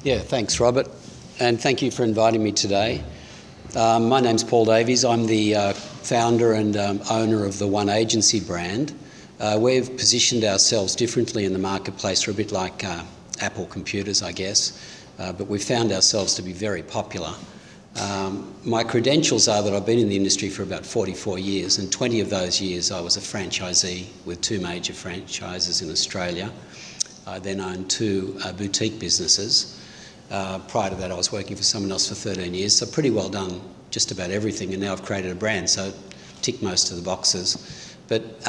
Yeah, thanks, Robert, and thank you for inviting me today. My name's Paul Davies. I'm the founder and owner of the One Agency brand. We've positioned ourselves differently in the marketplace. We're a bit like Apple computers, I guess, but we've found ourselves to be very popular. My credentials are that I've been in the industry for about 44 years, and 20 of those years I was a franchisee with 2 major franchises in Australia. I then owned 2 boutique businesses. Prior to that I was working for someone else for 13 years, so pretty well done just about everything, and now I've created a brand, so tick most of the boxes. But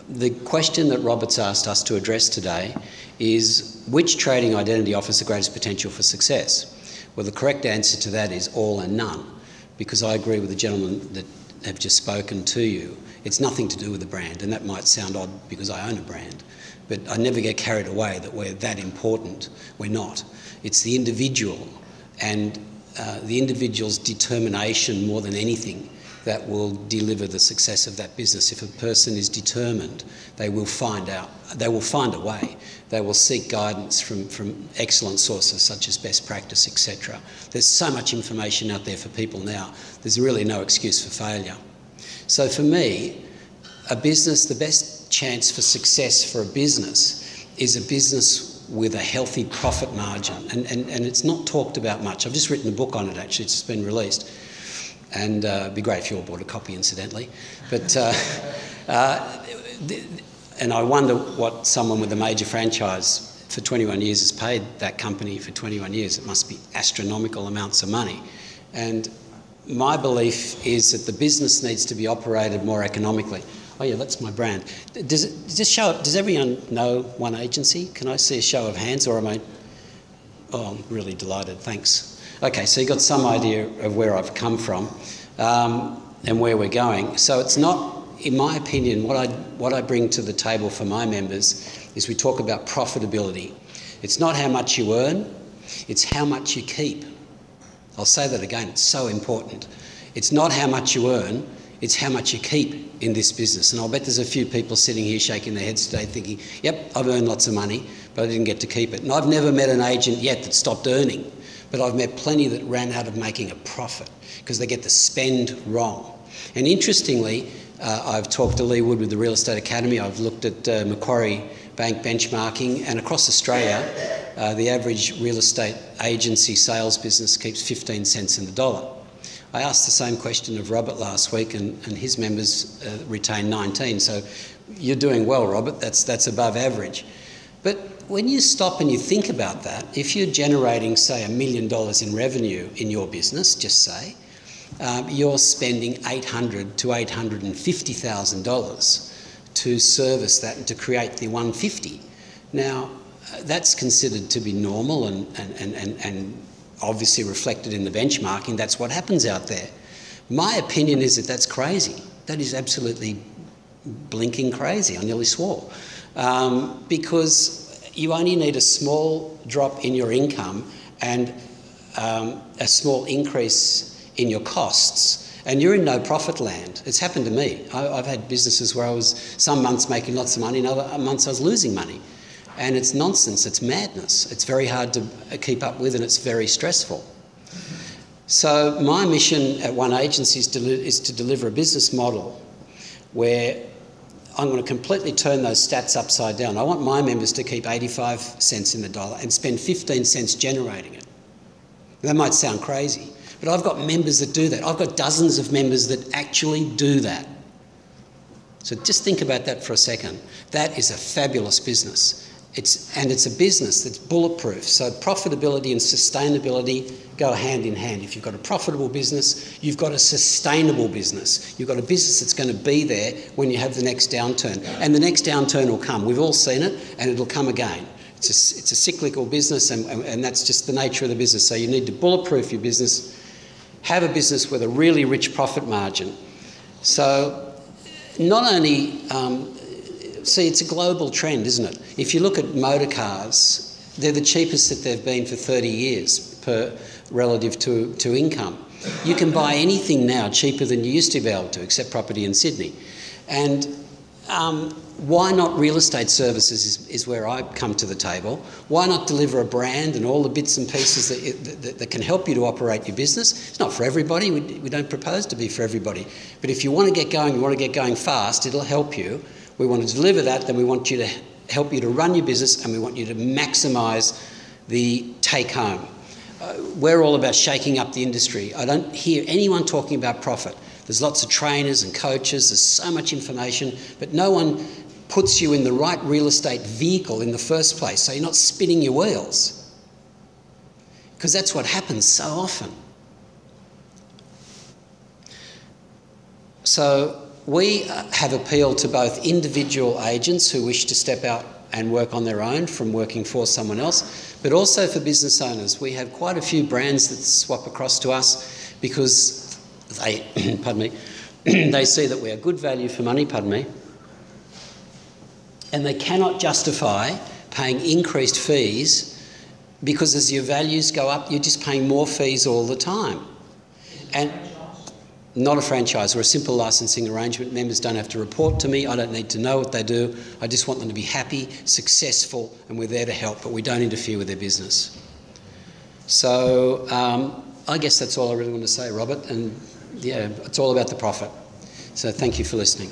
the question that Robert's asked us to address today is, which trading identity offers the greatest potential for success? Well, the correct answer to that is all and none, because I agree with the gentlemen that have just spoken to you. It's nothing to do with the brand, and that might sound odd because I own a brand, but I never get carried away that we're that important. We're not. It's the individual and the individual's determination more than anything that will deliver the success of that business. If a person is determined, they will find a way. They will seek guidance from excellent sources such as best practice, etc. There's so much information out there for people now, there's really no excuse for failure. So for me, a business, the best chance for success for a business is a business with a healthy profit margin, and it's not talked about much. I've just written a book on it, actually. It's just been released, and it'd be great if you all bought a copy, incidentally. But and I wonder what someone with a major franchise for 21 years has paid that company for 21 years. It must be astronomical amounts of money. And my belief is that the business needs to be operated more economically. Oh yeah, that's my brand. Does everyone know One Agency? Can I see a show of hands, or am I? Oh, I'm really delighted, thanks. Okay, so you got some idea of where I've come from and where we're going. So it's not, in my opinion, what I bring to the table for my members is we talk about profitability. It's not how much you earn, it's how much you keep. I'll say that again, it's so important. It's not how much you earn, it's how much you keep in this business. And I'll bet there's a few people sitting here shaking their heads today thinking, yep, I've earned lots of money, but I didn't get to keep it. And I've never met an agent yet that stopped earning, but I've met plenty that ran out of making a profit because they get the spend wrong. And interestingly, I've talked to Lee Wood with the Real Estate Academy. I've looked at Macquarie Bank benchmarking, and across Australia, the average real estate agency sales business keeps 15 cents in the dollar. I asked the same question of Robert last week, and his members retain 19. So you're doing well, Robert. That's above average. But when you stop and you think about that, if you're generating, say, $1 million in revenue in your business, just say, you're spending $800,000 to $850,000 to service that and to create the 150. Now, that's considered to be normal and obviously reflected in the benchmarking. That's what happens out there. My opinion is that that's crazy. That is absolutely blinking crazy. I nearly swore. Because you only need a small drop in your income and a small increase in your costs, and you're in no profit land. It's happened to me. I've had businesses where I was some months making lots of money and other months I was losing money. And it's nonsense, it's madness. It's very hard to keep up with, and it's very stressful. So my mission at One Agency is to deliver a business model where I'm going to completely turn those stats upside down. I want my members to keep 85 cents in the dollar and spend 15 cents generating it. That might sound crazy, but I've got members that do that. I've got dozens of members that actually do that. So just think about that for a second. That is a fabulous business. It's a business that's bulletproof. So profitability and sustainability go hand in hand. If you've got a profitable business, you've got a sustainable business. You've got a business that's going to be there when you have the next downturn. And the next downturn will come. We've all seen it, and it'll come again. It's a cyclical business, and that's just the nature of the business. So you need to bulletproof your business, have a business with a really rich profit margin. So not only... see, it's a global trend, isn't it? If you look at motor cars, they're the cheapest that they've been for 30 years relative to income. You can buy anything now cheaper than you used to be able to, except property in Sydney. And why not real estate services is where I come to the table. Why not deliver a brand and all the bits and pieces that can help you to operate your business? It's not for everybody. We don't propose to be for everybody. But if you want to get going, you want to get going fast, it'll help you. We want to deliver that, then we want you to help you to run your business, and we want you to maximise the take home. We're all about shaking up the industry. I don't hear anyone talking about profit. There's lots of trainers and coaches, there's so much information, but no one puts you in the right real estate vehicle in the first place, so you're not spinning your wheels. Because that's what happens so often. So we have appealed to both individual agents who wish to step out and work on their own from working for someone else, but also for business owners. We have quite a few brands that swap across to us because they, pardon me, they see that we are good value for money, pardon me, and they cannot justify paying increased fees because as your values go up, you're just paying more fees all the time. And not a franchise, we're a simple licensing arrangement. Members don't have to report to me. I don't need to know what they do. I just want them to be happy, successful, and we're there to help, but we don't interfere with their business. So I guess that's all I really want to say, Robert. And yeah, it's all about the profit. So thank you for listening.